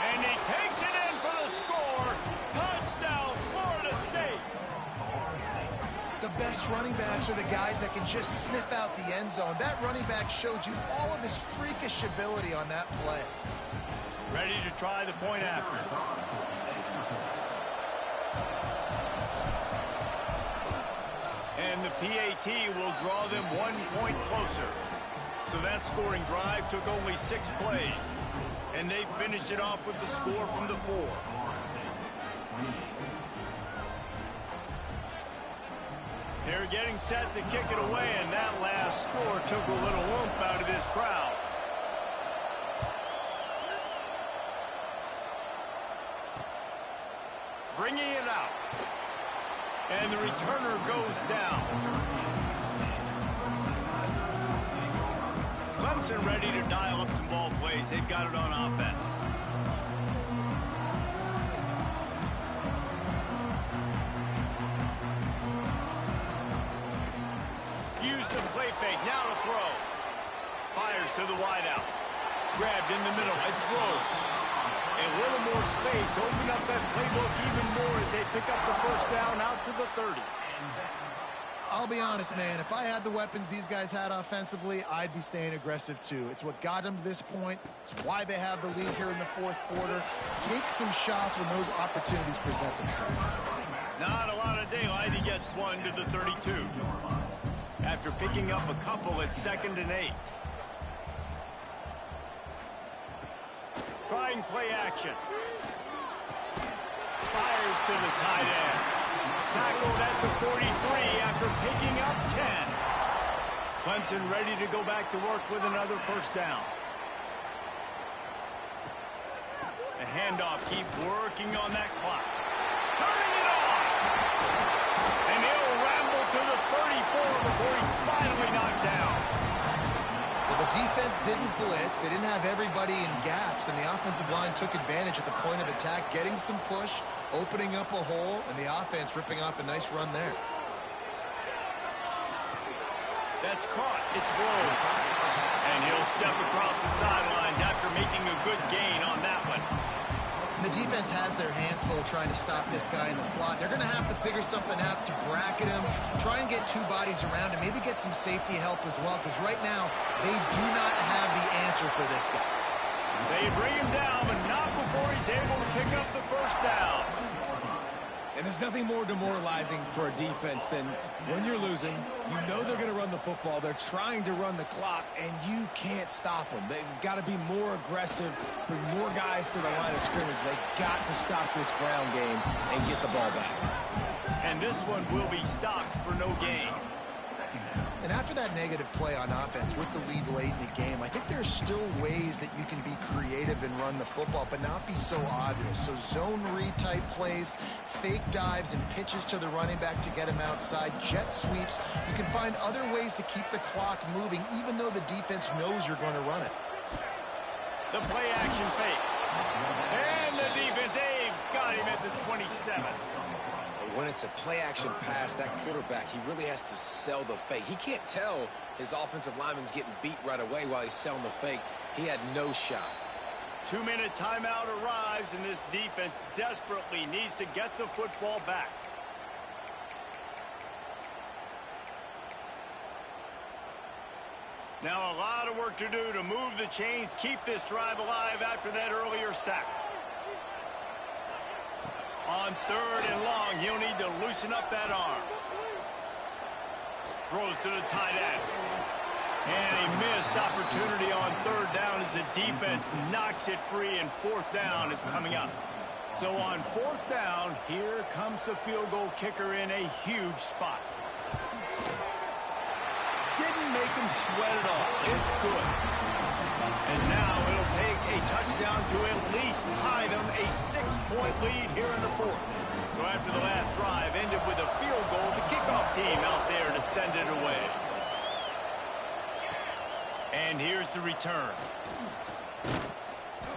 And he takes it in for the score. Touchdown, Florida State. The best running backs are the guys that can just sniff out the end zone. That running back showed you all of his freakish ability on that play. Ready to try the point after. And the PAT will draw them 1 point closer. So that scoring drive took only 6 plays. And they finished it off with the score from the 4. They're getting set to kick it away, and that last score took a little oomph out of this crowd. Bringing it out. And the returner goes down. Clemson ready to dial up some ball plays. They've got it on offense. Use the play fake. Now to throw. Fires to the wideout. Grabbed in the middle. It's Rhodes. A little more space. Open up that playbook even more as they pick up the first down out to the 30. I'll be honest, man. If I had the weapons these guys had offensively, I'd be staying aggressive too. It's what got them to this point. It's why they have the lead here in the 4th quarter. Take some shots when those opportunities present themselves. Not a lot of daylight. He gets 1 to the 32. After picking up a couple at 2nd and 8. Trying play action. Fires to the tight end. Tackled at the 43 after picking up 10. Clemson ready to go back to work with another first down. The handoff, keep working on that clock. Turning it on! And he'll ramble to the 34 before didn't blitz. They didn't have everybody in gaps, and the offensive line took advantage at the point of attack, getting some push, opening up a hole, and the offense ripping off a nice run there. That's caught. It's Rhodes. And he'll step across the sidelines after making a good gain on that one. The defense has their hands full trying to stop this guy in the slot. They're going to have to figure something out to bracket him, try and get two bodies around him, maybe get some safety help as well, because right now they do not have the answer for this guy. They bring him down, but not before he's able to pick up the first down. And there's nothing more demoralizing for a defense than when you're losing, you know they're going to run the football, they're trying to run the clock, and you can't stop them. They've got to be more aggressive, bring more guys to the line of scrimmage. They've got to stop this ground game and get the ball back. And this one will be stopped for no gain. And after that negative play on offense with the lead late in the game, I think there's still ways that you can be creative and run the football, but not be so obvious. So zone read type plays, fake dives and pitches to the running back to get him outside, jet sweeps. You can find other ways to keep the clock moving, even though the defense knows you're going to run it. The play action fake. And the defense, they've got him at the 27. When it's a play-action pass, that quarterback, he really has to sell the fake. He can't tell his offensive lineman's getting beat right away while he's selling the fake. He had no shot. 2-minute timeout arrives, and this defense desperately needs to get the football back. Now a lot of work to do to move the chains, keep this drive alive after that earlier sack. On 3rd and long, he'll need to loosen up that arm. Throws to the tight end. And a missed opportunity on 3rd down as the defense knocks it free, and 4th down is coming up. So on 4th down, here comes the field goal kicker in a huge spot. Didn't make him sweat it all. It's good. And now it'll take a touchdown to at least tie them a 6-point lead here in the 4th. So after the last drive ended with a field goal, the kickoff team out there to send it away. And here's the return.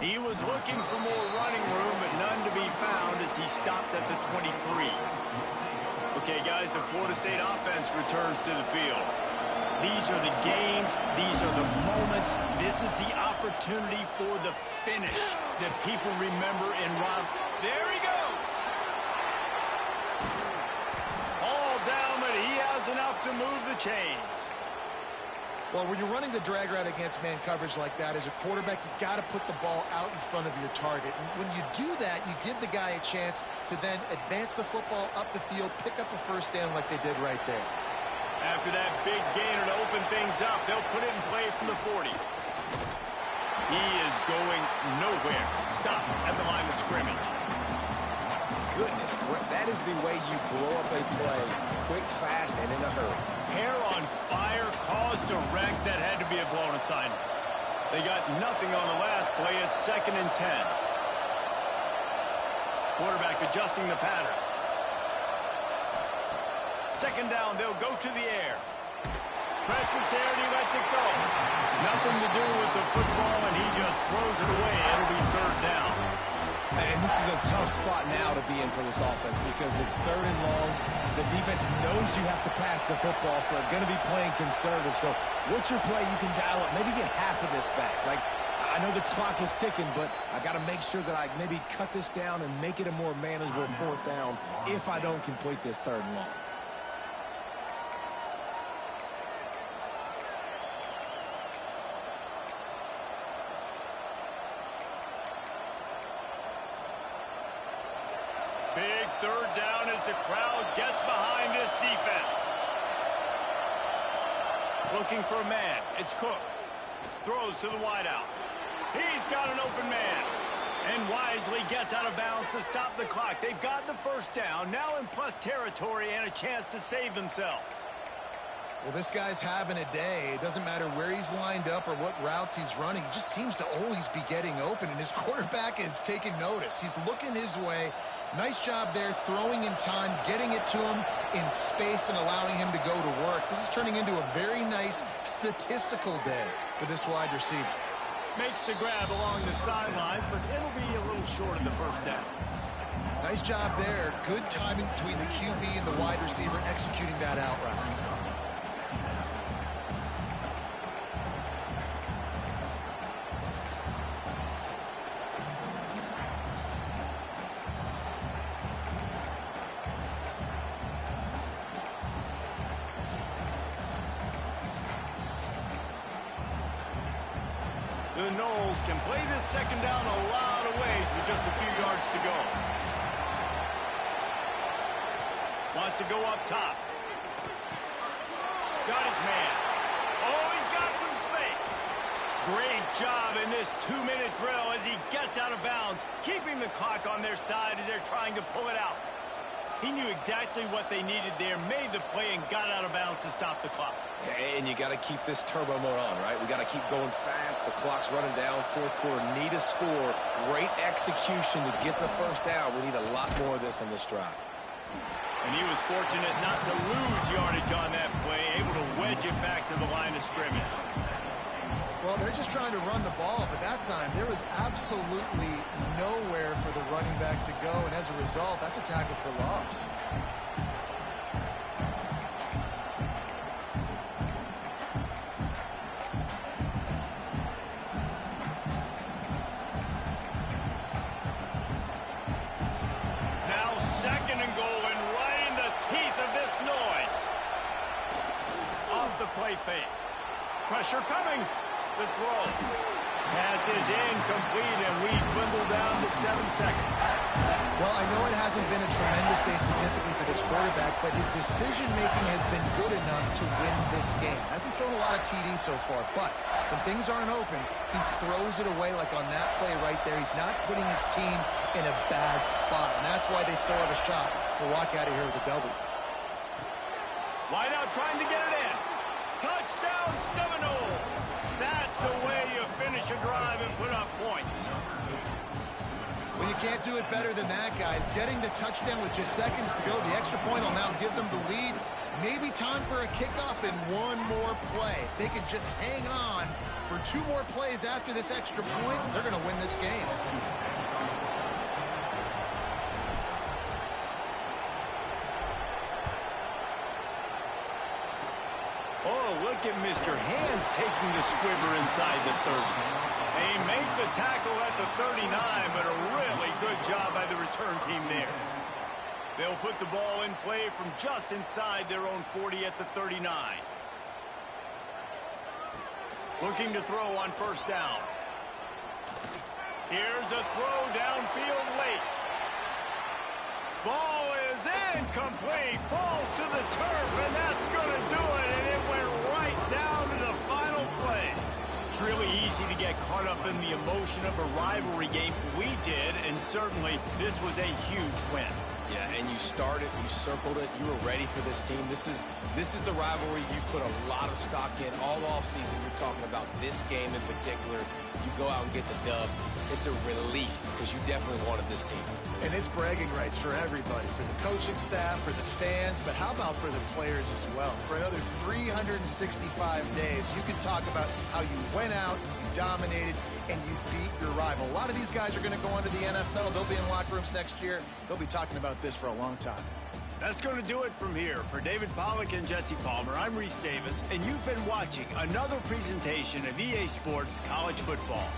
He was looking for more running room, but none to be found as he stopped at the 23. Okay, guys, the Florida State offense returns to the field. These are the games. These are the moments. This is the opportunity for the finish that people remember in Ron. There he goes. All down, but he has enough to move the chains. Well, when you're running the drag route against man coverage like that, as a quarterback, you got to put the ball out in front of your target. And when you do that, you give the guy a chance to then advance the football up the field, pick up a first down like they did right there. After that big gainer to open things up, they'll put it in play from the 40. He is going nowhere. Stop at the line of scrimmage. Goodness, that is the way you blow up a play, quick, fast, and in a hurry. Hair on fire, caused a wreck. That had to be a blown assignment. They got nothing on the last play. It's 2nd and 10. Quarterback adjusting the pattern. 2nd down, they'll go to the air. Pressure's there, and he lets it go. Nothing to do with the football, and he just throws it away. It'll be 3rd down. And this is a tough spot now to be in for this offense because it's 3rd and long. The defense knows you have to pass the football, so they're going to be playing conservative. So what's your play you can dial up? Maybe get half of this back. Like, I know the clock is ticking, but I got to make sure that I maybe cut this down and make it a more manageable 4th down if I don't complete this 3rd and long. Big 3rd down as the crowd gets behind this defense. Looking for a man. It's Cook. Throws to the wideout. He's got an open man. And wisely gets out of bounds to stop the clock. They've got the 1st down, now in plus territory and a chance to save themselves. Well, this guy's having a day. It doesn't matter where he's lined up or what routes he's running. He just seems to always be getting open, and his quarterback is taking notice. He's looking his way. Nice job there, throwing in time, getting it to him in space and allowing him to go to work. This is turning into a very nice statistical day for this wide receiver. Makes the grab along the sidelines, but it'll be a little short of the first down. Nice job there. Good timing between the QB and the wide receiver executing that out route. The Knowles can play this second down a lot of ways with just a few yards to go. Wants to go up top. Got his man. Oh, he's got some space. Great job in this 2-minute drill as he gets out of bounds, keeping the clock on their side as they're trying to pull it out. He knew exactly what they needed there, made the play, and got out of bounds to stop the clock. And you got to keep this turbo mode on, right? We got to keep going fast. The clock's running down. Fourth quarter, need a score. Great execution to get the first down. We need a lot more of this on this drive. And he was fortunate not to lose yardage on that play, able to wedge it back to the line of scrimmage. Well, they're just trying to run the ball, but that time there was absolutely nowhere for the running back to go, and as a result, that's a tackle for loss. Now second and goal, and right in the teeth of this noise. Off the play fake. Pressure coming. The throw. Pass is incomplete, and we dwindle down to 7 seconds. Well, I know it hasn't been a tremendous day statistically for this quarterback, but his decision-making has been good enough to win this game. Hasn't thrown a lot of TDs so far, but when things aren't open, he throws it away like on that play right there. He's not putting his team in a bad spot, and that's why they still have a shot to walk out of here with a W. Wide out trying to get it in. Touchdown Seminoles. That's the way you finish a drive and put up points. Well, you can't do it better than that, guys. Getting the touchdown with just seconds to go. The extra point will now give them the lead. Maybe time for a kickoff and one more play. If they could just hang on for 2 more plays after this extra point, they're going to win this game. Oh, look at Mr. Hands taking the squibber inside the 30. They make the tackle at the 39, but a really good job by the return team there. They'll put the ball in play from just inside their own 40 at the 39. Looking to throw on first down. Here's a throw downfield late. Ball is incomplete, falls to the turf, and that's going to do it, and it went right down to the final play. It's really easy to get caught up in the emotion of a rivalry game. We did, and certainly this was a huge win. Yeah, and you started, you circled it, you were ready for this team. This is the rivalry you put a lot of stock in all offseason. You're talking about this game in particular. You go out and get the dub. It's a relief because you definitely wanted this team. And it's bragging rights for everybody, for the coaching staff, for the fans, but how about for the players as well? For another 365 days, you can talk about how you went out, you dominated, and you beat your rival. A lot of these guys are going to go on to the NFL. They'll be in locker rooms next year. They'll be talking about this for a long time. That's going to do it from here. For David Pollack and Jesse Palmer, I'm Reese Davis, and you've been watching another presentation of EA Sports College Football.